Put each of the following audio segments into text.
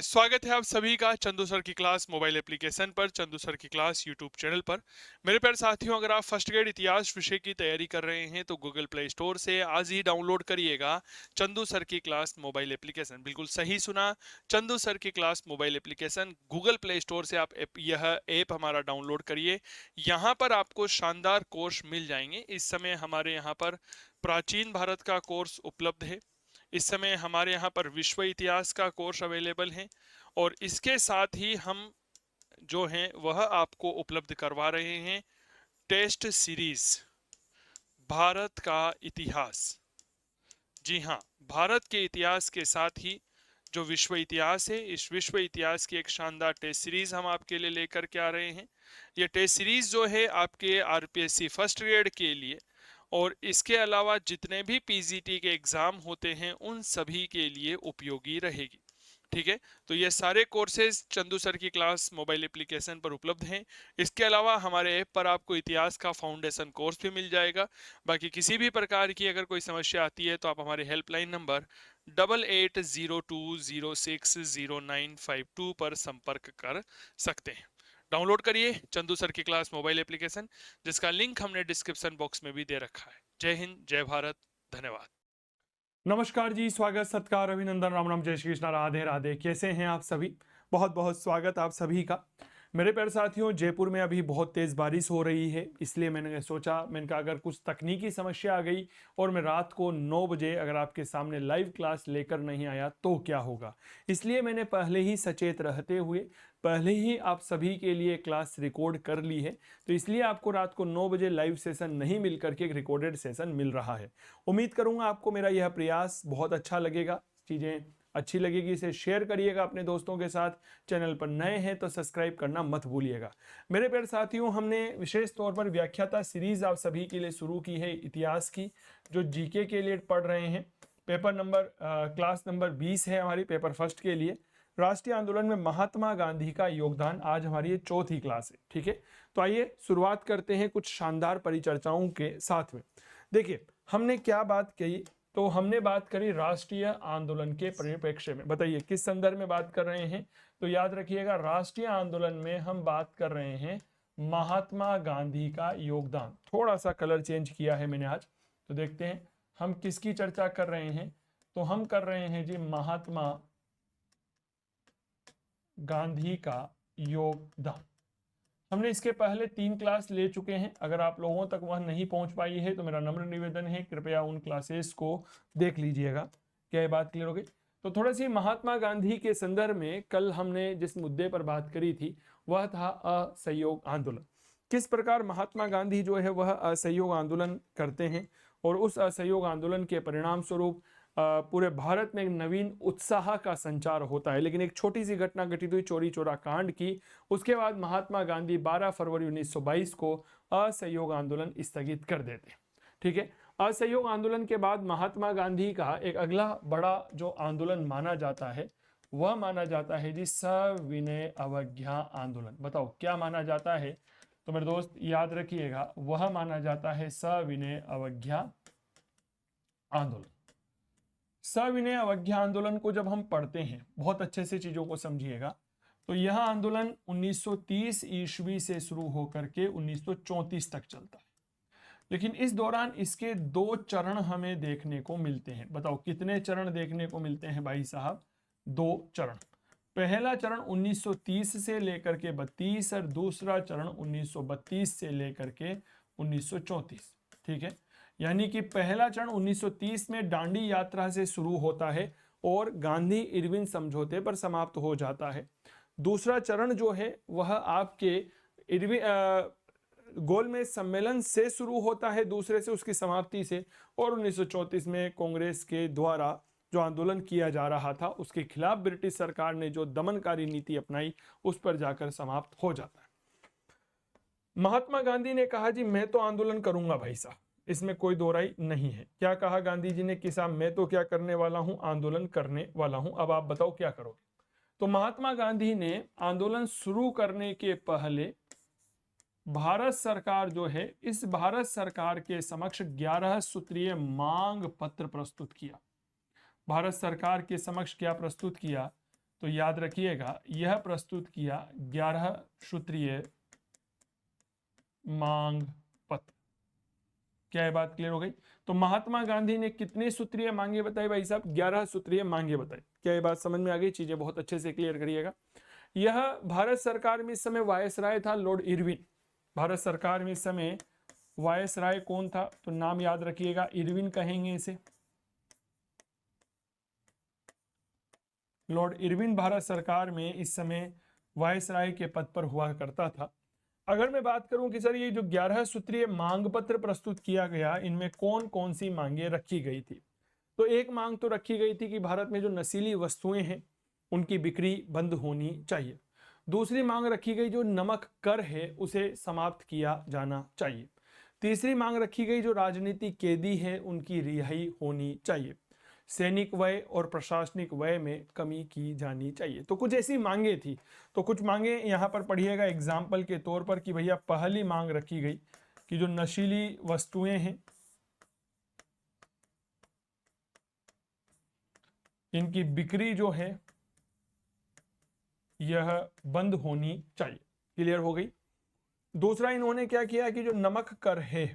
चलिए, स्वागत है आप सभी का चंदू सर की क्लास मोबाइल एप्लीकेशन पर, चंदू सर की क्लास यूट्यूब चैनल पर। मेरे प्यारे साथियों, अगर आप फर्स्ट ग्रेड इतिहास विषय की तैयारी कर रहे हैं तो गूगल प्ले स्टोर से आज ही डाउनलोड करिएगा चंदू सर की क्लास मोबाइल एप्लीकेशन। बिल्कुल सही सुना, चंदू सर की class mobile application Google play store से आप यह ऐप हमारा डाउनलोड करिए। यहाँ पर आपको शानदार कोर्स मिल जाएंगे। इस समय हमारे यहाँ पर प्राचीन भारत का कोर्स उपलब्ध है। इस समय हमारे यहाँ पर विश्व इतिहास का कोर्स अवेलेबल है और इसके साथ ही हम जो हैं वह आपको उपलब्ध करवा रहे हैं टेस्ट सीरीज भारत का इतिहास। जी हाँ, भारत के इतिहास के साथ ही जो विश्व इतिहास है, इस विश्व इतिहास की एक शानदार टेस्ट सीरीज हम आपके लिए लेकर के आ रहे हैं। ये टेस्ट सीरीज जो है आपके आरपीएससी फर्स्ट ग्रेड के लिए और इसके अलावा जितने भी पीजीटी के एग्जाम होते हैं उन सभी के लिए उपयोगी रहेगी। ठीक है, तो ये सारे कोर्सेज चंदू सर की क्लास मोबाइल एप्लीकेशन पर उपलब्ध हैं। इसके अलावा हमारे ऐप पर आपको इतिहास का फाउंडेशन कोर्स भी मिल जाएगा। बाकी किसी भी प्रकार की अगर कोई समस्या आती है तो आप हमारे हेल्पलाइन नंबर 8802060952 पर संपर्क कर सकते हैं। डाउनलोड करिए चंदू सर की क्लास मोबाइल एप्लीकेशन, जिसका लिंक हमने डिस्क्रिप्शन बॉक्स में भी दे रखा है। जय हिंद, जय भारत, धन्यवाद। नमस्कार जी, स्वागत, सत्कार, अभिनंदन, राम राम, जय श्री कृष्णा, राधे राधे। कैसे हैं आप सभी? बहुत बहुत स्वागत आप सभी का। मेरे प्यारे साथियों, जयपुर में अभी बहुत तेज़ बारिश हो रही है, इसलिए मैंने कहा अगर कुछ तकनीकी समस्या आ गई और मैं रात को 9 बजे अगर आपके सामने लाइव क्लास लेकर नहीं आया तो क्या होगा। इसलिए मैंने पहले ही सचेत रहते हुए पहले ही आप सभी के लिए क्लास रिकॉर्ड कर ली है, तो इसलिए आपको रात को 9 बजे लाइव सेशन नहीं मिल करके एक रिकॉर्डेड सेशन मिल रहा है। उम्मीद करूंगा आपको मेरा यह प्रयास बहुत अच्छा लगेगा। चीज़ें अच्छी लगेगी इसे शेयर करिएगा अपने दोस्तों के साथ। चैनल पर नए हैं तो सब्सक्राइब करना मत भूलिएगा। मेरे प्यारे साथियों, हमने विशेष तौर पर व्याख्याता सीरीज आप सभी के लिए शुरू की है इतिहास की, जो जीके के लिए पढ़ रहे हैं। पेपर नंबर क्लास नंबर 20 है हमारी, पेपर फर्स्ट के लिए। राष्ट्रीय आंदोलन में महात्मा गांधी का योगदान, आज हमारी ये चौथी क्लास है। ठीक है, तो आइए शुरुआत करते हैं कुछ शानदार परिचर्चाओं के साथ में। देखिए, हमने क्या बात कही, तो हमने बात करी राष्ट्रीय आंदोलन के परिप्रेक्ष्य में। बताइए किस संदर्भ में बात कर रहे हैं, तो याद रखिएगा राष्ट्रीय आंदोलन में हम बात कर रहे हैं महात्मा गांधी का योगदान। थोड़ा सा कलर चेंज किया है मैंने आज, तो देखते हैं हम किसकी चर्चा कर रहे हैं। तो हम कर रहे हैं जी महात्मा गांधी का योगदान। हमने इसके पहले 3 क्लास ले चुके हैं। अगर आप लोगों तक वह नहीं पहुंच पाई है तो मेरा नम्र निवेदन है, कृपया उन क्लासेस को देख लीजिएगा। क्या ये बात क्लियर हो गई? तो थोड़ा सी महात्मा गांधी के संदर्भ में कल हमने जिस मुद्दे पर बात करी थी वह था असहयोग आंदोलन। किस प्रकार महात्मा गांधी जो है वह असहयोग आंदोलन करते हैं और उस असहयोग आंदोलन के परिणाम स्वरूप पूरे भारत में एक नवीन उत्साह का संचार होता है। लेकिन एक छोटी सी घटना घटित हुई चौरी चौरा कांड की। उसके बाद महात्मा गांधी 12 फरवरी 1922 को असहयोग आंदोलन स्थगित कर देते। ठीक है, असहयोग आंदोलन के बाद महात्मा गांधी का एक अगला बड़ा जो आंदोलन माना जाता है वह माना जाता है जी सविनय अवज्ञा आंदोलन। बताओ क्या माना जाता है? तो मेरे दोस्त याद रखिएगा, वह माना जाता है सविनय अवज्ञा आंदोलन। सविनय अवज्ञा आंदोलन को जब हम पढ़ते हैं, बहुत अच्छे से चीजों को समझिएगा, तो यह आंदोलन 1930 ईस्वी से शुरू होकर के 1934 तक चलता है। लेकिन इस दौरान इसके 2 चरण हमें देखने को मिलते हैं। बताओ कितने चरण देखने को मिलते हैं भाई साहब? 2 चरण। पहला चरण 1930 से लेकर के 32 और दूसरा चरण 1932 से लेकर के 1934। ठीक है, यानी कि पहला चरण 1930 में डांडी यात्रा से शुरू होता है और गांधी इरविन समझौते पर समाप्त हो जाता है। दूसरा चरण जो है वह आपके गोलमेज सम्मेलन से शुरू होता है, दूसरे से उसकी समाप्ति से, और 1934 में कांग्रेस के द्वारा जो आंदोलन किया जा रहा था उसके खिलाफ ब्रिटिश सरकार ने जो दमनकारी नीति अपनाई उस पर जाकर समाप्त हो जाता है। महात्मा गांधी ने कहा जी मैं तो आंदोलन करूंगा भाई साहब, इसमें कोई दो राय नहीं है। क्या कहा गांधी जी ने कि साहब मैं तो क्या करने वाला हूं, आंदोलन करने वाला हूं, अब आप बताओ क्या करोगे। तो महात्मा गांधी ने आंदोलन शुरू करने के पहले भारत सरकार जो है, इस भारत सरकार के समक्ष 11 सूत्रीय मांग पत्र प्रस्तुत किया। भारत सरकार के समक्ष क्या प्रस्तुत किया? तो याद रखिएगा यह प्रस्तुत किया 11 सूत्रीय मांग पत्र। क्या ये बात क्लियर हो गई? तो महात्मा गांधी ने कितने सूत्रीय मांगे बताई भाई साहब? 11 सूत्रीय मांगे बताई। क्या ये बात समझ में आ गई? चीजें बहुत अच्छे से क्लियर करिएगा। यह भारत सरकार में इस समय वायसराय था लॉर्ड इरविन। भारत सरकार में इस समय वायसराय कौन था? तो नाम याद रखिएगा, इरविन कहेंगे इसे। लॉर्ड इरविन भारत सरकार में इस समय वायसराय के पद पर हुआ करता था। अगर मैं बात करूं कि सर ये जो 11 सूत्रीय मांग पत्र प्रस्तुत किया गया, इनमें कौन कौन सी मांगे रखी गई थी? तो एक मांग तो रखी गई थी कि भारत में जो नशीली वस्तुएं हैं उनकी बिक्री बंद होनी चाहिए। दूसरी मांग रखी गई जो नमक कर है उसे समाप्त किया जाना चाहिए। तीसरी मांग रखी गई जो राजनीतिक कैदी है उनकी रिहाई होनी चाहिए। सैनिक व्यय और प्रशासनिक व्यय में कमी की जानी चाहिए। तो कुछ ऐसी मांगे थी। तो कुछ मांगे यहाँ पर पढ़िएगा एग्जाम्पल के तौर पर कि भैया पहली मांग रखी गई कि जो नशीली वस्तुएं हैं इनकी बिक्री जो है यह बंद होनी चाहिए। क्लियर हो गई? दूसरा इन्होंने क्या किया कि जो नमक कर है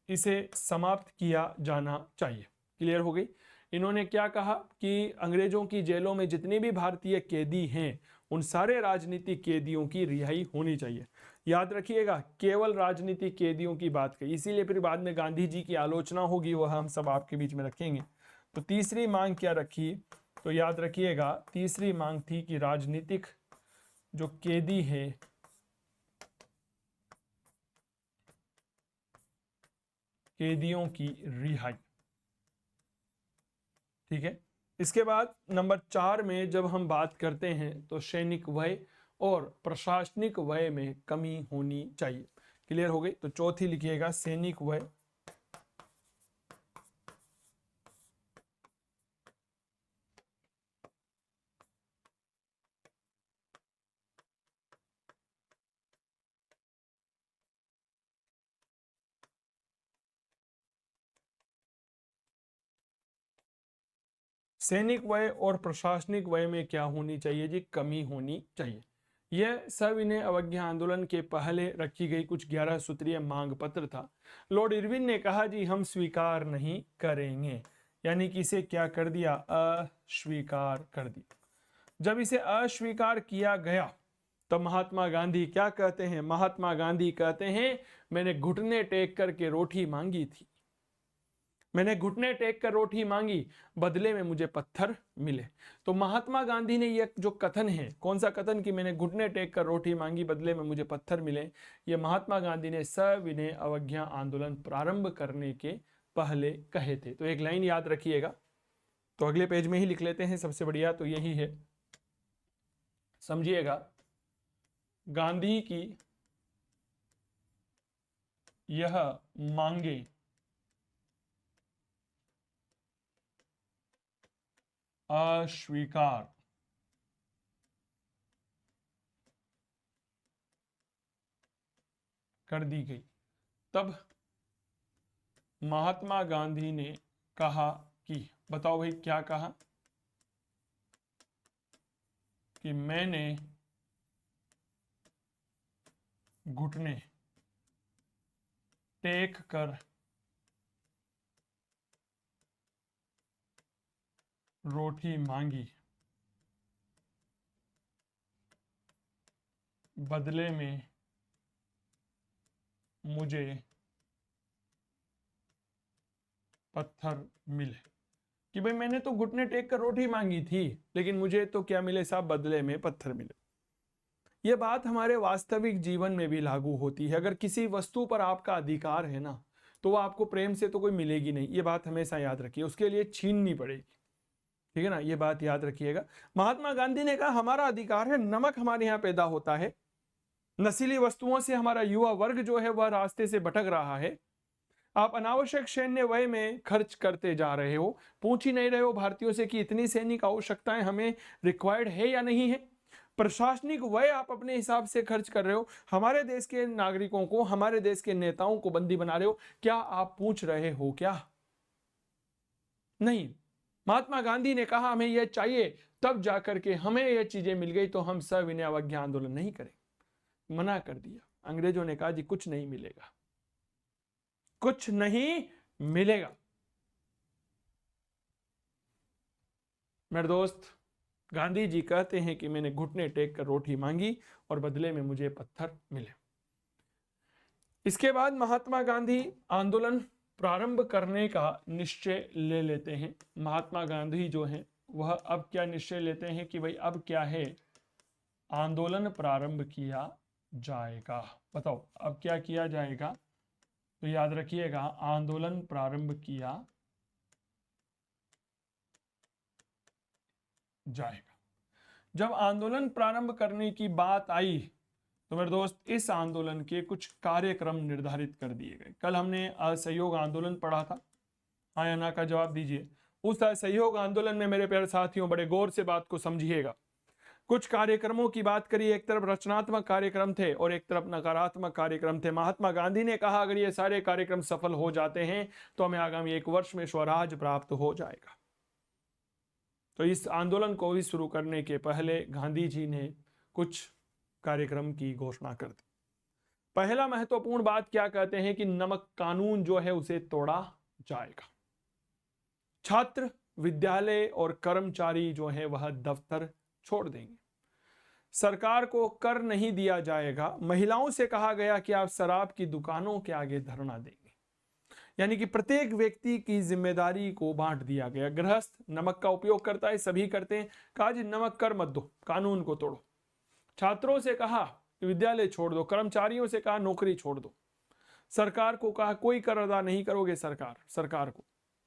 इसे समाप्त किया जाना चाहिए। क्लियर हो गई? इन्होंने क्या कहा कि अंग्रेजों की जेलों में जितने भी भारतीय कैदी हैं उन सारे राजनीतिक कैदियों की रिहाई होनी चाहिए। याद रखिएगा केवल राजनीतिक कैदियों की बात कही, इसीलिए फिर बाद में गांधी जी की आलोचना होगी, वह हम सब आपके बीच में रखेंगे। तो तीसरी मांग क्या रखी? तो याद रखिएगा तीसरी मांग थी कि राजनीतिक जो कैदी है कैदियों की रिहाई। ठीक है। इसके बाद नंबर 4 में जब हम बात करते हैं तो सैनिक व्यय और प्रशासनिक व्यय में कमी होनी चाहिए। क्लियर हो गई? तो चौथी लिखिएगा सैनिक व्यय सैनिक व्यय और प्रशासनिक व्यय में क्या होनी चाहिए जी? कमी होनी चाहिए। यह सविनय अवज्ञा आंदोलन के पहले रखी गई कुछ 11 सूत्रीय मांग पत्र था। लॉर्ड इरविन ने कहा जी हम स्वीकार नहीं करेंगे, यानी कि इसे क्या कर दिया? अस्वीकार कर दिया। जब इसे अस्वीकार किया गया तो महात्मा गांधी क्या कहते हैं? महात्मा गांधी कहते हैं मैंने घुटने टेक करके रोटी मांगी थी, मैंने घुटने टेक कर रोटी मांगी, बदले में मुझे पत्थर मिले। तो महात्मा गांधी ने यह जो कथन है, कौन सा कथन कि मैंने घुटने टेक कर रोटी मांगी बदले में मुझे पत्थर मिले, ये महात्मा गांधी ने सविनय अवज्ञा आंदोलन प्रारंभ करने के पहले कहे थे। तो एक लाइन याद रखिएगा, तो अगले पेज में ही लिख लेते हैं, सबसे बढ़िया तो यही है, समझिएगा। गांधी की यह मांगे अस्वीकार कर दी गई। तब महात्मा गांधी ने कहा कि, बताओ भाई क्या कहा? कि मैंने घुटने टेक कर रोटी मांगी, बदले में मुझे पत्थर मिले। कि भाई मैंने तो घुटने टेक कर रोटी मांगी थी, लेकिन मुझे तो क्या मिले साहब? बदले में पत्थर मिले। यह बात हमारे वास्तविक जीवन में भी लागू होती है। अगर किसी वस्तु पर आपका अधिकार है ना, तो वो आपको प्रेम से तो कोई मिलेगी नहीं, ये बात हमेशा याद रखिए, उसके लिए छीननी पड़ेगी। ठीक है ना, ये बात याद रखिएगा। महात्मा गांधी ने कहा हमारा अधिकार है, नमक हमारे यहाँ पैदा होता है, नशीली वस्तुओं से हमारा युवा वर्ग जो है वह रास्ते से भटक रहा है, आप अनावश्यक सैन्य व्यय में खर्च करते जा रहे हो, पूछ ही नहीं रहे हो भारतीयों से कि इतनी सैनिक आवश्यकताएं हमें रिक्वायर्ड है या नहीं है। प्रशासनिक व्यय आप अपने हिसाब से खर्च कर रहे हो, हमारे देश के नागरिकों को, हमारे देश के नेताओं को बंदी बना रहे हो, क्या आप पूछ रहे हो? क्या नहीं। महात्मा गांधी ने कहा हमें यह चाहिए, तब जाकर के हमें यह चीजें मिल गई तो हम सविनय अवज्ञा आंदोलन नहीं करें। मना कर दिया। अंग्रेजों ने कहा जी कुछ नहीं मिलेगा, कुछ नहीं मिलेगा। मेरे दोस्त, गांधी जी कहते हैं कि मैंने घुटने टेक कर रोटी मांगी और बदले में मुझे पत्थर मिले। इसके बाद महात्मा गांधी आंदोलन प्रारंभ करने का निश्चय ले लेते हैं। महात्मा गांधी जो हैं वह अब क्या निश्चय लेते हैं कि भाई अब क्या है, आंदोलन प्रारंभ किया जाएगा। बताओ अब क्या किया जाएगा? तो याद रखिएगा, आंदोलन प्रारंभ किया जाएगा। जब आंदोलन प्रारंभ करने की बात आई तो मेरे दोस्त इस आंदोलन के कुछ कार्यक्रम निर्धारित कर दिए गए। कल हमने असहयोग आंदोलन पढ़ा था, हाँ या ना का जवाब दीजिए। उस असहयोग आंदोलन में मेरे प्यारे साथियों बड़े गौर से बात को समझिएगा। कुछ कार्यक्रमों की बात करी, एक तरफ रचनात्मक कार्यक्रम थे और एक तरफ नकारात्मक कार्यक्रम थे। महात्मा गांधी ने कहा अगर ये सारे कार्यक्रम सफल हो जाते हैं तो हमें आगामी 1 वर्ष में स्वराज प्राप्त हो जाएगा। तो इस आंदोलन को भी शुरू करने के पहले गांधी जी ने कुछ कार्यक्रम की घोषणा कर दी। पहला महत्वपूर्ण बात क्या कहते हैं कि नमक कानून जो है उसे तोड़ा जाएगा। छात्र, विद्यालय और कर्मचारी जो है वह दफ्तर छोड़ देंगे। सरकार को कर नहीं दिया जाएगा। महिलाओं से कहा गया कि आप शराब की दुकानों के आगे धरना देंगे, यानी कि प्रत्येक व्यक्ति की जिम्मेदारी को बांट दिया गया। गृहस्थ नमक का उपयोग करता है, सभी करते हैं, कहा जी नमक कर मत दो, कानून को तोड़ो। छात्रों से कहा विद्यालय छोड़ दो, कर्मचारियों से कहा नौकरी छोड़ दो। सरकार को कहा कोई कर अदा नहीं करोगे सरकार को,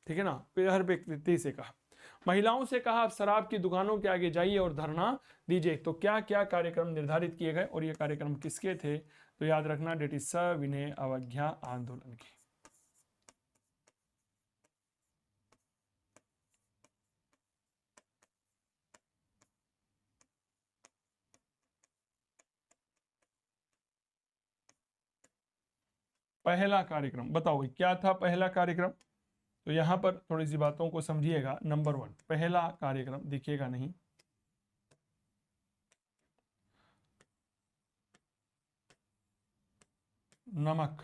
ठीक है ना, हर व्यक्ति से कहा। महिलाओं से कहा आप शराब की दुकानों के आगे जाइए और धरना दीजिए। तो क्या क्या कार्यक्रम निर्धारित किए गए और ये कार्यक्रम किसके थे? तो याद रखना, डेट इज सविनय अवज्ञा आंदोलन के। पहला कार्यक्रम बताओ क्या था पहला कार्यक्रम? तो यहां पर थोड़ी सी बातों को समझिएगा। नंबर 1 पहला कार्यक्रम दिखेगा नहीं, नमक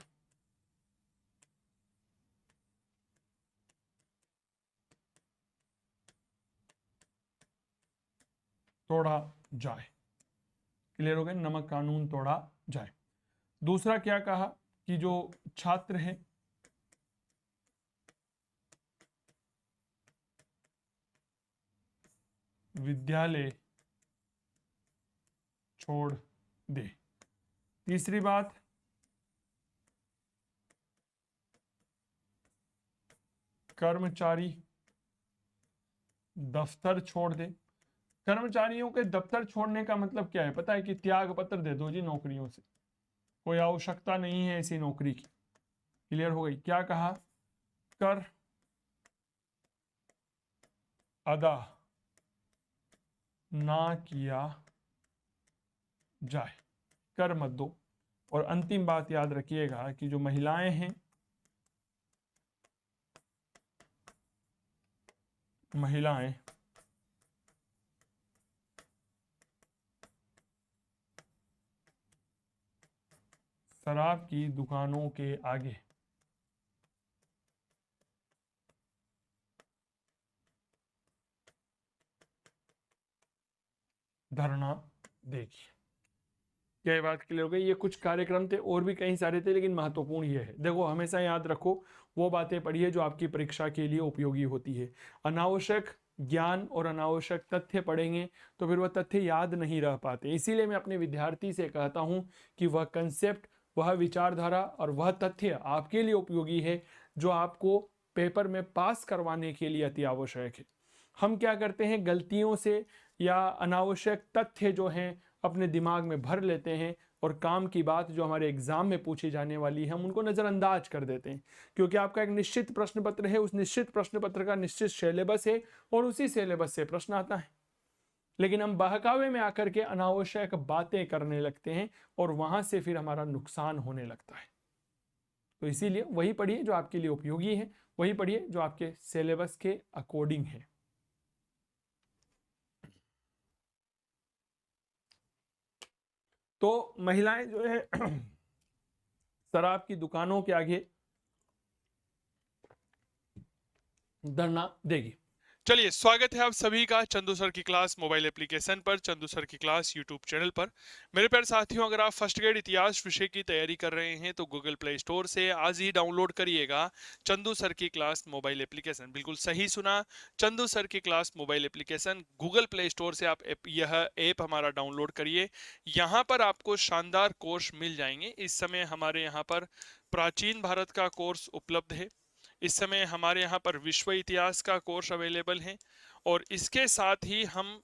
तोड़ा जाए। क्लियर हो गए? नमक कानून तोड़ा जाए। दूसरा क्या कहा कि जो छात्र हैं विद्यालय छोड़ दे। तीसरी बात, कर्मचारी दफ्तर छोड़ दे। कर्मचारियों के दफ्तर छोड़ने का मतलब क्या है पता है? कि त्याग पत्र दे दो जी नौकरियों से, कोई आवश्यकता नहीं है ऐसी नौकरी की। क्लियर हो गई? क्या कहा? कर अदा ना किया जाए, कर मत दो। और अंतिम बात याद रखिएगा कि जो महिलाएं हैं, महिलाएं शराब की दुकानों के आगे धरना देगी। क्या ये बात क्लियर हो गई? ये कुछ कार्यक्रम थे, और भी कई सारे थे, लेकिन महत्वपूर्ण ये है। देखो हमेशा याद रखो वो बातें पढ़िए जो आपकी परीक्षा के लिए उपयोगी होती है। अनावश्यक ज्ञान और अनावश्यक तथ्य पढ़ेंगे तो फिर वह तथ्य याद नहीं रह पाते। इसीलिए मैं अपने विद्यार्थी से कहता हूं कि वह कंसेप्ट, वह विचारधारा और वह तथ्य आपके लिए उपयोगी है जो आपको पेपर में पास करवाने के लिए अति आवश्यक है। हम क्या करते हैं, गलतियों से या अनावश्यक तथ्य जो हैं अपने दिमाग में भर लेते हैं और काम की बात जो हमारे एग्जाम में पूछी जाने वाली है हम उनको नज़रअंदाज कर देते हैं। क्योंकि आपका एक निश्चित प्रश्न पत्र है, उस निश्चित प्रश्न पत्र का निश्चित सिलेबस है और उसी सिलेबस से प्रश्न आता है। लेकिन हम बहकावे में आकर के अनावश्यक बातें करने लगते हैं और वहां से फिर हमारा नुकसान होने लगता है। तो इसीलिए वही पढ़िए जो आपके लिए उपयोगी है, वही पढ़िए जो आपके सिलेबस के अकॉर्डिंग है। तो महिलाएं जो है शराब की दुकानों के आगे धरना देगी। चलिए, स्वागत है आप सभी का चंदू सर की क्लास मोबाइल एप्लीकेशन पर, चंदू सर की क्लास यूट्यूब चैनल पर। मेरे प्यारे साथियों, अगर आप फर्स्ट ग्रेड इतिहास विषय की तैयारी कर रहे हैं तो गूगल प्ले स्टोर से आज ही डाउनलोड करिएगा चंदू सर की क्लास मोबाइल एप्लीकेशन। बिल्कुल सही सुना, चंदू सर की class mobile application Google play store से आप यह ऐप हमारा डाउनलोड करिए। यहाँ पर आपको शानदार कोर्स मिल जाएंगे। इस समय हमारे यहाँ पर प्राचीन भारत का कोर्स उपलब्ध है। इस समय हमारे यहाँ पर विश्व इतिहास का कोर्स अवेलेबल है और इसके साथ ही हम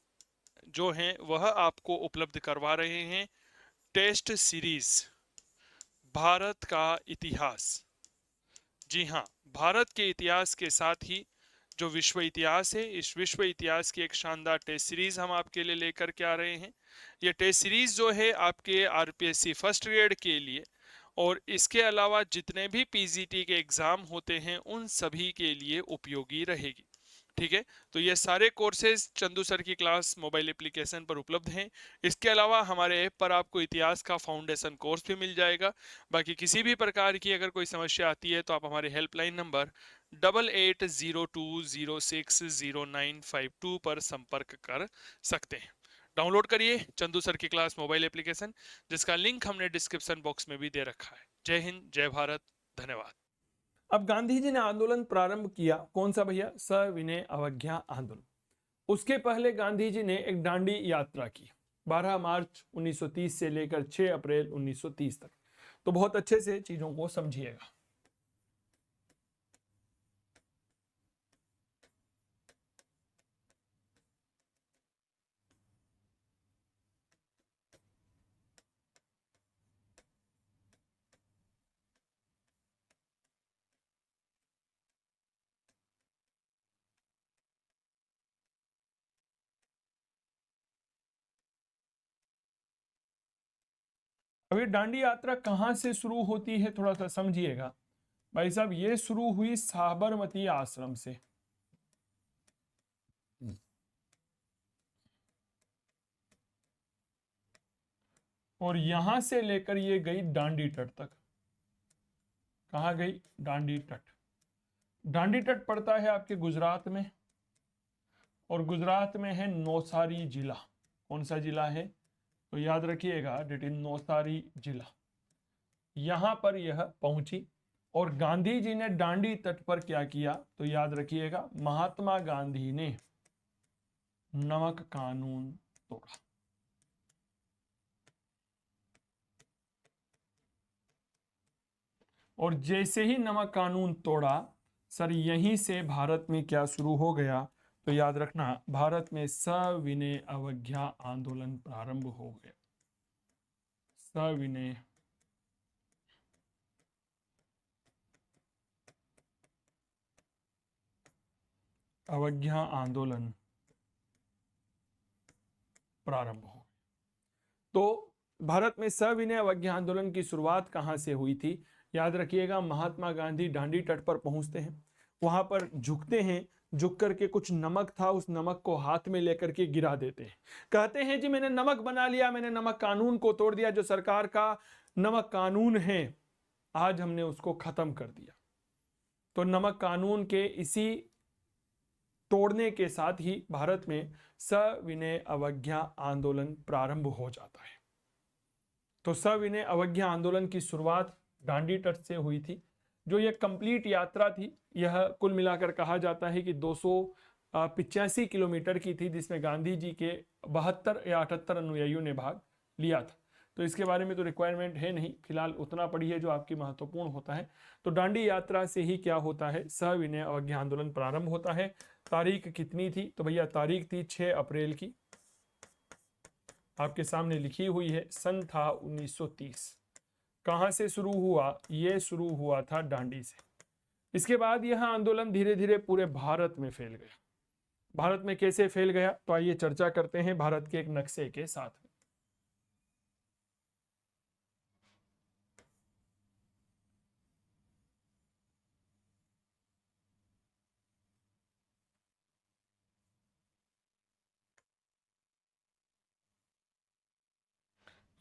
जो हैं वह आपको उपलब्ध करवा रहे हैं टेस्ट सीरीज भारत का इतिहास। जी हाँ, भारत के इतिहास के साथ ही जो विश्व इतिहास है, इस विश्व इतिहास की एक शानदार टेस्ट सीरीज हम आपके लिए लेकर के आ रहे हैं। ये टेस्ट सीरीज जो है आपके आरपीएससी फर्स्ट ग्रेड के लिए और इसके अलावा जितने भी पीजीटी के एग्जाम होते हैं उन सभी के लिए उपयोगी रहेगी। ठीक है, तो ये सारे कोर्सेज चंदू सर की क्लास मोबाइल एप्लीकेशन पर उपलब्ध हैं। इसके अलावा हमारे ऐप पर आपको इतिहास का फाउंडेशन कोर्स भी मिल जाएगा। बाकी किसी भी प्रकार की अगर कोई समस्या आती है तो आप हमारे हेल्पलाइन नंबर 8802060952 पर संपर्क कर सकते हैं। डाउनलोड करिए चंदू सर की क्लास मोबाइल एप्लीकेशन, जिसका लिंक हमने डिस्क्रिप्शन बॉक्स में भी दे रखा है। जय हिंद, जय भारत, धन्यवाद। अब गांधी जी ने आंदोलन प्रारंभ किया, कौन सा भैया? सविनय अवज्ञा आंदोलन। उसके पहले गांधी जी ने एक दांडी यात्रा की 12 मार्च 1930 से लेकर 6 अप्रैल 1930 तक। तो बहुत अच्छे से चीजों को समझिएगा। अब ये दांडी यात्रा कहां से शुरू होती है, थोड़ा सा समझिएगा भाई साहब। ये शुरू हुई साबरमती आश्रम से। और यहां से लेकर ये गई दांडी तट तक। कहां गई? दांडी तट। दांडी तट पड़ता है आपके गुजरात में, और गुजरात में है नौसारी जिला। कौन सा जिला है? तो याद रखिएगा, डिट इन नौसारी जिला। यहां पर यह पहुंची और गांधी जी ने दांडी तट पर क्या किया? तो याद रखिएगा, महात्मा गांधी ने नमक कानून तोड़ा। और जैसे ही नमक कानून तोड़ा सर, यहीं से भारत में क्या शुरू हो गया? तो याद रखना, भारत में सविनय अवज्ञा आंदोलन प्रारंभ हो गया। सविनय अवज्ञा आंदोलन प्रारंभ हो। तो भारत में सविनय अवज्ञा आंदोलन की शुरुआत कहां से हुई थी? याद रखिएगा, महात्मा गांधी दांडी तट पर पहुंचते हैं, वहां पर झुकते हैं, झुक करके कुछ नमक था, उस नमक को हाथ में लेकर के गिरा देते हैं। कहते हैं जी मैंने नमक बना लिया, मैंने नमक कानून को तोड़ दिया, जो सरकार का नमक कानून है आज हमने उसको खत्म कर दिया। तो नमक कानून के इसी तोड़ने के साथ ही भारत में सविनय अवज्ञा आंदोलन प्रारंभ हो जाता है। तो सविनय अवज्ञा आंदोलन की शुरुआत दांडी तट से हुई थी। जो यह कंप्लीट यात्रा थी, यह कुल मिलाकर कहा जाता है कि 285 किलोमीटर की थी, जिसमें गांधी जी के 72 या 78 अनुयायियों ने भाग लिया था। तो इसके बारे में तो रिक्वायरमेंट है नहीं, फिलहाल उतना पढ़िए जो आपकी महत्वपूर्ण होता है। तो दांडी यात्रा से ही क्या होता है? सविनय अवज्ञा आंदोलन प्रारंभ होता है। तारीख कितनी थी? तो भैया तारीख थी 6 अप्रैल की, आपके सामने लिखी हुई है। सन था 1930। कहां से शुरू हुआ? ये शुरू हुआ था दांडी से। इसके बाद यह आंदोलन धीरे धीरे पूरे भारत में फैल गया। भारत में कैसे फैल गया? तो आइए चर्चा करते हैं भारत के एक नक्शे के साथ में।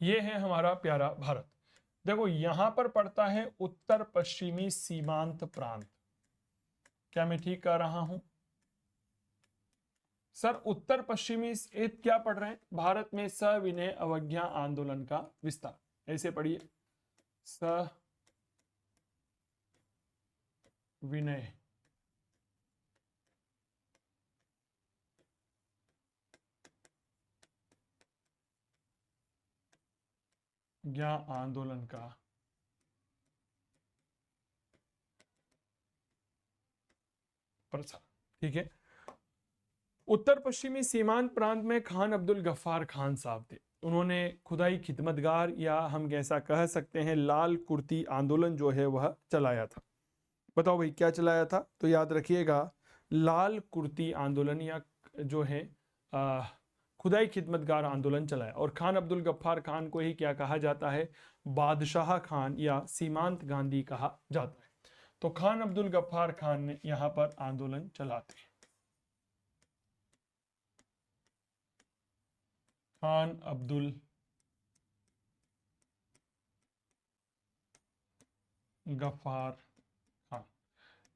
ये है हमारा प्यारा भारत। देखो यहां पर पड़ता है उत्तर पश्चिमी सीमांत प्रांत। क्या मैं ठीक कह रहा हूं? सर उत्तर पश्चिमी क्या पढ़ रहे हैं? भारत में सविनय अवज्ञा आंदोलन का विस्तार। ऐसे पढ़िए, सविनय ज्ञा आंदोलन का प्रसार। ठीक है। उत्तर पश्चिमी सीमांत प्रांत में खान अब्दुल गफ्फार खान साहब थे। उन्होंने खुदाई खिदमतगार या हम कैसा कह सकते हैं लाल कुर्ती आंदोलन जो है वह चलाया था। बताओ भाई क्या चलाया था? तो याद रखिएगा लाल कुर्ती आंदोलन या जो है खुदाई खिदमतगार आंदोलन चलाया। और खान अब्दुल गफ्फार खान को ही क्या कहा जाता है? बादशाह खान या सीमांत गांधी कहा जाता है। तो खान अब्दुल गफ्फार खान ने यहां पर आंदोलन चलाते हैं। खान अब्दुल गफ्फार खान,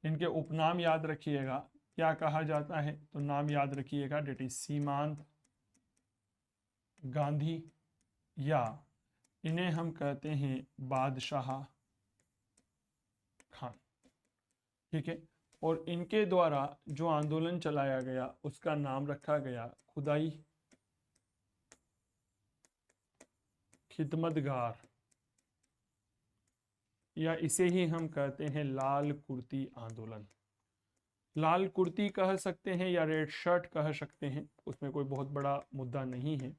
इनके उपनाम याद रखिएगा। क्या कहा जाता है? तो नाम याद रखिएगा, डेट इज सीमांत गांधी, या इन्हें हम कहते हैं बादशाह खान। ठीक है। और इनके द्वारा जो आंदोलन चलाया गया उसका नाम रखा गया खुदाई खिदमतगार, या इसे ही हम कहते हैं लाल कुर्ती आंदोलन। लाल कुर्ती कह सकते हैं या रेड शर्ट कह सकते हैं, उसमें कोई बहुत बड़ा मुद्दा नहीं है,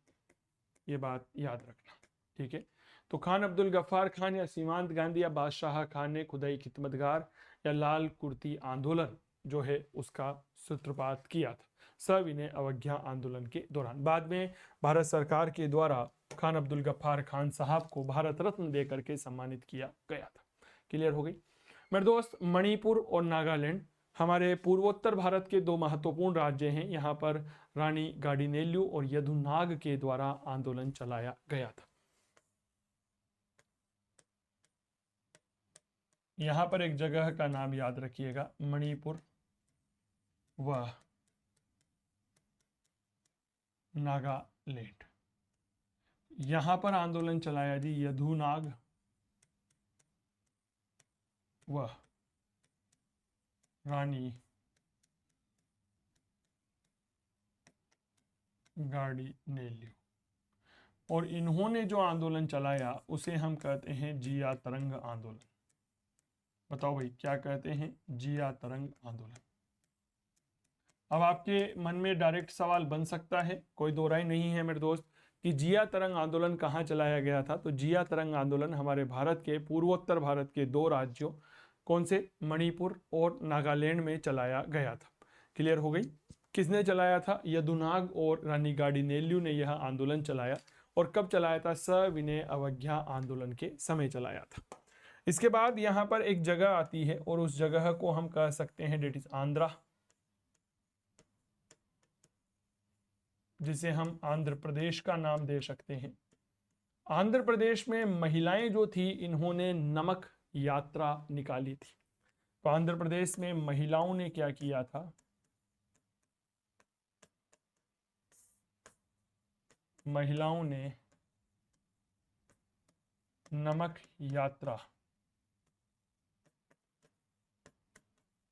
ये बात याद रखना। ठीक है। तो खान अब्दुल गफ्फार खान या सीमांत गांधी या बादशाह खान ने खुदाई खिदमतगार या लाल कुर्ती आंदोलन जो है उसका सूत्रपात किया था सविनय अवज्ञा आंदोलन के दौरान। बाद में भारत सरकार के द्वारा खान अब्दुल गफ्फार खान साहब को भारत रत्न देकर के सम्मानित किया गया था। क्लियर हो गई मेरे दोस्त? मणिपुर और नागालैंड हमारे पूर्वोत्तर भारत के दो महत्वपूर्ण राज्य हैं। यहाँ पर रानी गाडिनेल्यू और यदुनाग के द्वारा आंदोलन चलाया गया था। यहाँ पर एक जगह का नाम याद रखिएगा, मणिपुर व नागालैंड। यहाँ पर आंदोलन चलाया जी यदुनाग व रानी गाडिनेल्यू, और इन्होंने जो आंदोलन चलाया उसे हम कहते हैं जिया तरंग आंदोलन। बताओ भाई क्या कहते हैं? जिया तरंग आंदोलन। अब आपके मन में डायरेक्ट सवाल बन सकता है, कोई दो राय नहीं है मेरे दोस्त, कि जिया तरंग आंदोलन कहाँ चलाया गया था। तो जिया तरंग आंदोलन हमारे भारत के पूर्वोत्तर भारत के दो राज्यों, कौन से? मणिपुर और नागालैंड में चलाया गया था। क्लियर हो गई? किसने चलाया था? यदुनाग और रानी गाडिनेल्यू ने यह आंदोलन चलाया। और कब चलाया था? सविनय अवज्ञा आंदोलन के समय चलाया था। इसके बाद यहाँ पर एक जगह आती है और उस जगह को हम कह सकते हैं डेट इज आंध्रा, जिसे हम आंध्र प्रदेश का नाम दे सकते हैं। आंध्र प्रदेश में महिलाएं जो थी इन्होंने नमक यात्रा निकाली थी। तो आंध्र प्रदेश में महिलाओं ने क्या किया था? महिलाओं ने नमक यात्रा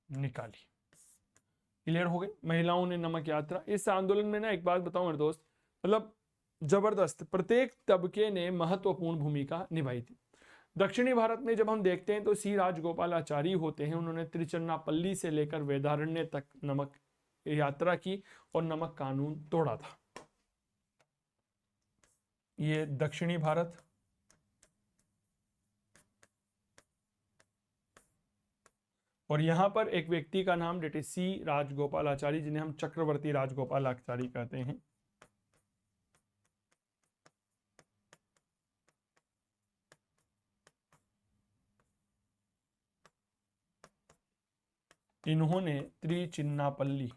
निकाली। क्लियर हो गई? महिलाओं ने नमक यात्रा। इस आंदोलन में ना एक बात बताऊं मेरे दोस्त, मतलब जबरदस्त, प्रत्येक तबके ने महत्वपूर्ण भूमिका निभाई थी। दक्षिणी भारत में जब हम देखते हैं तो सी राजगोपालाचारी होते हैं, उन्होंने त्रिचन्नापल्ली से लेकर वेदारण्य तक नमक यात्रा की और नमक कानून तोड़ा था। ये दक्षिणी भारत। और यहां पर एक व्यक्ति का नाम डेट इज सी राजगोपालाचारी, जिन्हें हम चक्रवर्ती राजगोपालाचारी कहते हैं। इन्होंने त्रिचिन्नापल्ली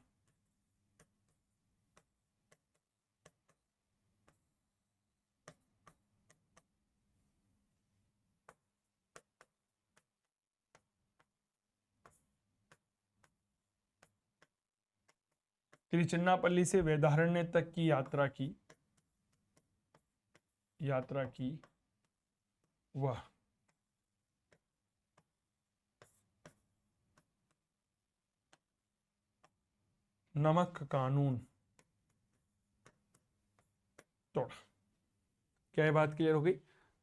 त्रिचिन्नापल्ली से वेदारण्य तक की यात्रा की वह नमक कानून तोड़ा। क्या ये बात क्लियर हो गई?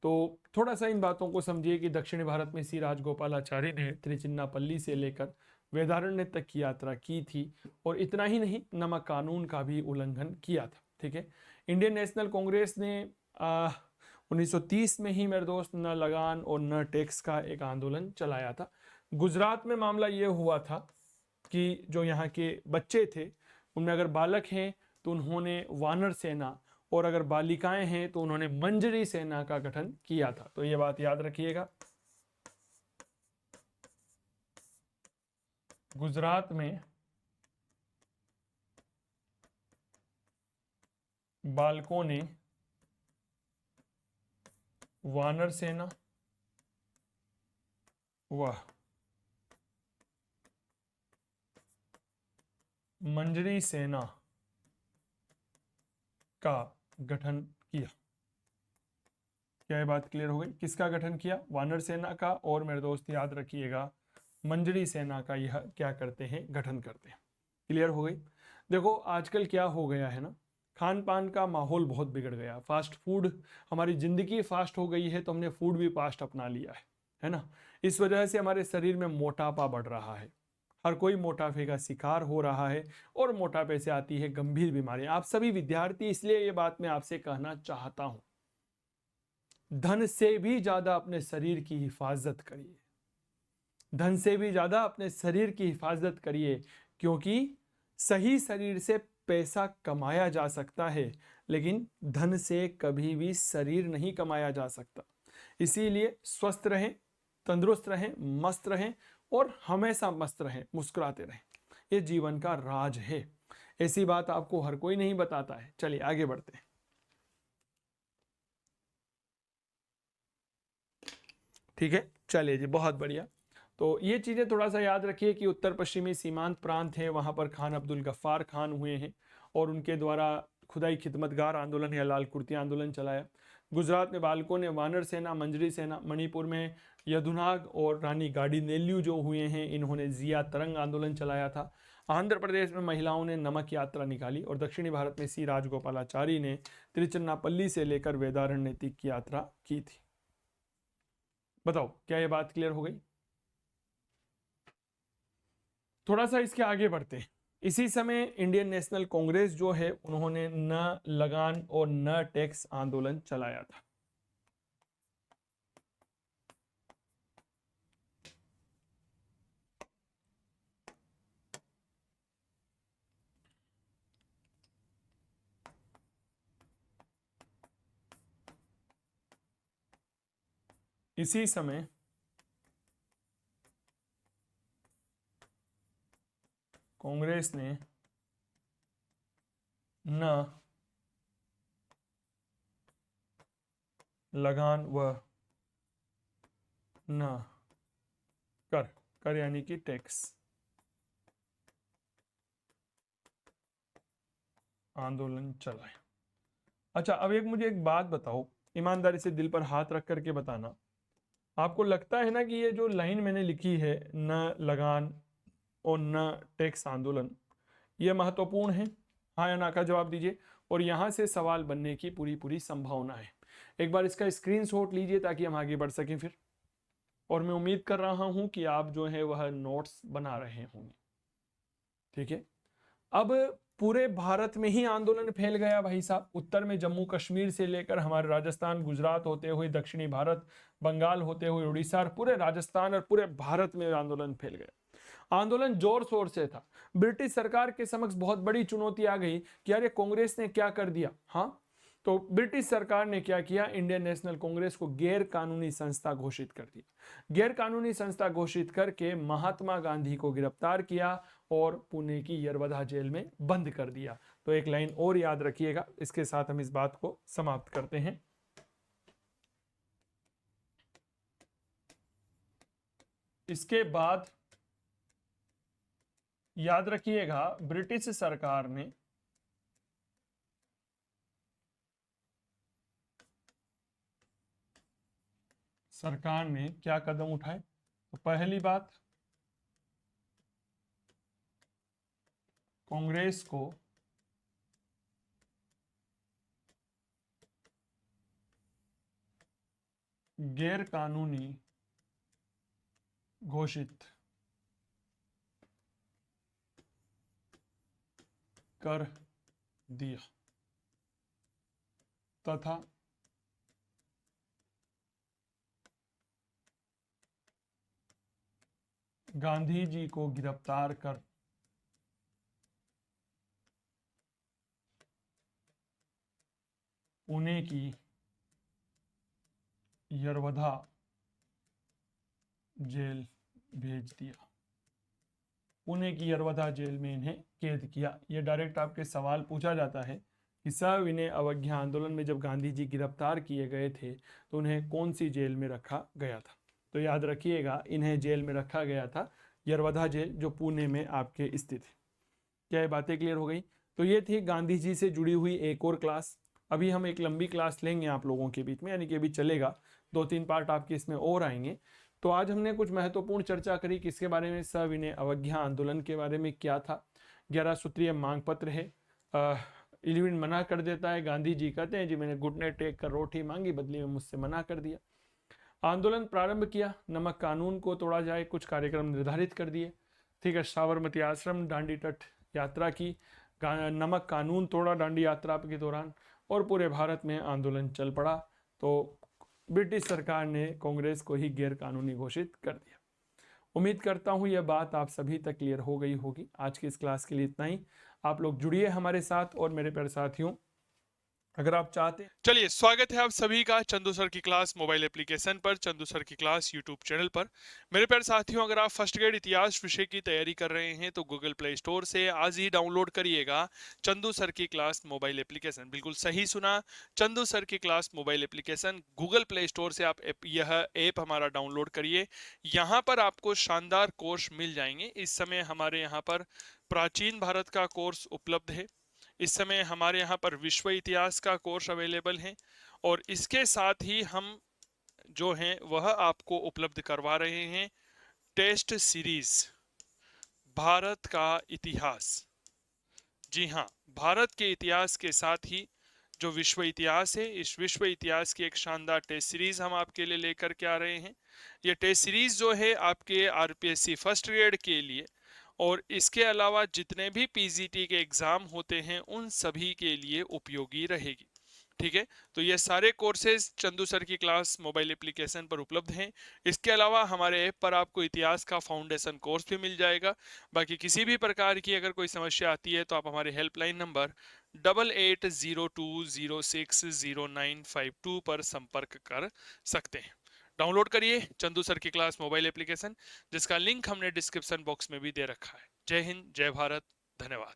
तो थोड़ा सा इन बातों को समझिए कि दक्षिणी भारत में श्री राजगोपालाचारी ने त्रिचिन्नापल्ली से लेकर वेदारण्य तक की यात्रा की थी, और इतना ही नहीं, नमक कानून का भी उल्लंघन किया था। ठीक है। इंडियन नेशनल कांग्रेस ने 1930 में ही मेरे दोस्त न लगान और न टैक्स का एक आंदोलन चलाया था। गुजरात में मामला ये हुआ था कि जो यहाँ के बच्चे थे उनमें अगर बालक हैं तो उन्होंने वानर सेना, और अगर बालिकाएं हैं तो उन्होंने मंजरी सेना का गठन किया था। तो ये बात याद रखिएगा। गुजरात में बालकों ने वानर सेना व मंजरी सेना का गठन किया। क्या ये बात क्लियर हो गई? किसका गठन किया? वानर सेना का, और मेरे दोस्त याद रखिएगा मंजरी सेना का यह क्या करते हैं? गठन करते हैं। क्लियर हो गई? देखो आजकल क्या हो गया है ना, खान पान का माहौल बहुत बिगड़ गया। फास्ट फूड, हमारी जिंदगी फास्ट हो गई है तो हमने फूड भी फास्ट अपना लिया है ना। इस वजह से हमारे शरीर में मोटापा बढ़ रहा है, हर कोई मोटापे का शिकार हो रहा है, और मोटापे से आती है गंभीर बीमारियां। आप सभी विद्यार्थी, इसलिए ये बात मैं आपसे कहना चाहता हूं, धन से भी ज्यादा अपने शरीर की हिफाजत करिए। धन से भी ज्यादा अपने शरीर की हिफाजत करिए, क्योंकि सही शरीर से पैसा कमाया जा सकता है, लेकिन धन से कभी भी शरीर नहीं कमाया जा सकता। इसीलिए स्वस्थ रहें, तंदुरुस्त रहें, मस्त रहें, और हमेशा मस्त रहें, मुस्कुराते रहें। ये जीवन का राज है। ऐसी बात आपको हर कोई नहीं बताता है। चलिए आगे बढ़ते हैं। ठीक है, चलिए जी, बहुत बढ़िया। तो ये चीज़ें थोड़ा सा याद रखिए कि उत्तर पश्चिमी सीमांत प्रांत है, वहाँ पर खान अब्दुल गफ्फार खान हुए हैं, और उनके द्वारा खुदाई खिदमतगार आंदोलन या लाल कुर्ती आंदोलन चलाया। गुजरात में बालकों ने वानर सेना, मंजरी सेना, मणिपुर में यदुनाग और रानी गाड़ी नेल्यू जो हुए हैं, इन्होंने जिया तरंग आंदोलन चलाया था। आंध्र प्रदेश में महिलाओं ने नमक यात्रा निकाली, और दक्षिणी भारत में सी राजगोपालाचारी ने तिरुचिन्नापल्ली से लेकर वेदारण्य तक की यात्रा की थी। बताओ, क्या ये बात क्लियर हो गई? थोड़ा सा इसके आगे बढ़ते हैं। इसी समय इंडियन नेशनल कांग्रेस जो है, उन्होंने न लगान और न टैक्स आंदोलन चलाया था। इसी समय कांग्रेस ने न लगान व न कर यानी कि टैक्स आंदोलन चलाए। अच्छा, अब मुझे एक बात बताओ, ईमानदारी से दिल पर हाथ रख करके बताना, आपको लगता है ना कि ये जो लाइन मैंने लिखी है, न लगान और न टैक्स आंदोलन, ये महत्वपूर्ण है? हाँ या ना का जवाब दीजिए। और यहाँ से सवाल बनने की पूरी पूरी संभावना है। एक बार इसका स्क्रीनशॉट लीजिए ताकि हम आगे बढ़ सकें फिर। और मैं उम्मीद कर रहा हूँ कि आप जो है वह नोट्स बना रहे होंगे। ठीक है। अब पूरे भारत में ही आंदोलन फैल गया भाई साहब। उत्तर में जम्मू कश्मीर से लेकर हमारे राजस्थान, गुजरात होते हुए दक्षिणी भारत, बंगाल होते हुए उड़ीसा, पूरे राजस्थान और पूरे भारत में आंदोलन फैल गया। आंदोलन जोर शोर से था। ब्रिटिश सरकार के समक्ष बहुत बड़ी चुनौती आ गई कि यार ये कांग्रेस ने क्या कर दिया। हाँ, तो ब्रिटिश सरकार ने क्या किया, इंडियन नेशनल कांग्रेस को गैर कानूनी संस्था घोषित कर दिया। गैर कानूनी संस्था घोषित करके महात्मा गांधी को गिरफ्तार किया और पुणे की यरवधा जेल में बंद कर दिया। तो एक लाइन और याद रखिएगा, इसके साथ हम इस बात को समाप्त करते हैं। इसके बाद याद रखिएगा ब्रिटिश सरकार ने क्या कदम उठाए। तो पहली बात, कांग्रेस को गैर कानूनी घोषित कर दिया तथा गांधी जी को गिरफ्तार कर पुणे की यरवधा जेल भेज दिया। पुणे की यरवधा जेल में इन्हें कैद किया। यह डायरेक्ट आपके सवाल पूछा जाता है कि सविनय अवज्ञा आंदोलन में जब गांधी जी गिरफ्तार किए गए थे तो उन्हें कौन सी जेल में रखा गया था। तो याद रखिएगा इन्हें जेल में रखा गया था यरवधा जेल, जो पुणे में आपके स्थित है। क्या ये बातें क्लियर हो गई? तो ये थी गांधी जी से जुड़ी हुई एक और क्लास। अभी हम एक लंबी क्लास लेंगे आप लोगों के बीच में, यानी कि अभी चलेगा, 2-3 पार्ट आपके इसमें और आएंगे। तो आज हमने कुछ महत्वपूर्ण चर्चा करी किसके बारे में, सविनय अवज्ञा आंदोलन के बारे में क्या था। 11 सूत्रीय मांग पत्र है। इलविन मना कर देता है, गांधी जी कहते हैं जी मैंने घुटने टेक कर रोटी मांगी, बदले में मुझसे मना कर दिया। आंदोलन प्रारंभ किया, नमक कानून को तोड़ा जाए, कुछ कार्यक्रम निर्धारित कर दिए। ठीक है, साबरमती आश्रम, दांडी तट यात्रा की, नमक कानून तोड़ा दांडी यात्रा के दौरान, और पूरे भारत में आंदोलन चल पड़ा। तो ब्रिटिश सरकार ने कांग्रेस को ही गैर कानूनी घोषित कर दिया। उम्मीद करता हूं यह बात आप सभी तक क्लियर हो गई होगी। आज की इस क्लास के लिए इतना ही। आप लोग जुड़िए हमारे साथ, और मेरे प्यारे साथियों अगर आप चाहते हैं, चलिए स्वागत है आप सभी का चंदू सर की क्लास मोबाइल एप्लीकेशन पर, चंदू सर की क्लास यूट्यूब चैनल पर। मेरे प्यारे साथियों अगर आप फर्स्ट ग्रेड इतिहास विषय की तैयारी कर रहे हैं तो गूगल प्ले स्टोर से आज ही डाउनलोड करिएगा चंदू सर की क्लास मोबाइल एप्लीकेशन। बिल्कुल सही सुना, चंदू सर की class mobile application Google play store से आप यह ऐप हमारा डाउनलोड करिए। यहाँ पर आपको शानदार कोर्स मिल जाएंगे। इस समय हमारे यहाँ पर प्राचीन भारत का कोर्स उपलब्ध है। इस समय हमारे यहाँ पर विश्व इतिहास का कोर्स अवेलेबल है, और इसके साथ ही हम जो हैं वह आपको उपलब्ध करवा रहे हैं टेस्ट सीरीज भारत का इतिहास। जी हाँ, भारत के इतिहास के साथ ही जो विश्व इतिहास है, इस विश्व इतिहास की एक शानदार टेस्ट सीरीज हम आपके लिए लेकर के आ रहे हैं। ये टेस्ट सीरीज जो है आपके आरपीएससी फर्स्ट ग्रेड के लिए, और इसके अलावा जितने भी पीजीटी के एग्जाम होते हैं उन सभी के लिए उपयोगी रहेगी। ठीक है, तो ये सारे कोर्सेज चंदू सर की क्लास मोबाइल एप्लीकेशन पर उपलब्ध हैं। इसके अलावा हमारे ऐप पर आपको इतिहास का फाउंडेशन कोर्स भी मिल जाएगा। बाकी किसी भी प्रकार की अगर कोई समस्या आती है तो आप हमारे हेल्पलाइन नंबर 8802060952 पर संपर्क कर सकते हैं। डाउनलोड करिए चंदू सर की क्लास मोबाइल एप्लीकेशन, जिसका लिंक हमने डिस्क्रिप्शन बॉक्स में भी दे रखा है। जय हिंद, जय भारत, धन्यवाद।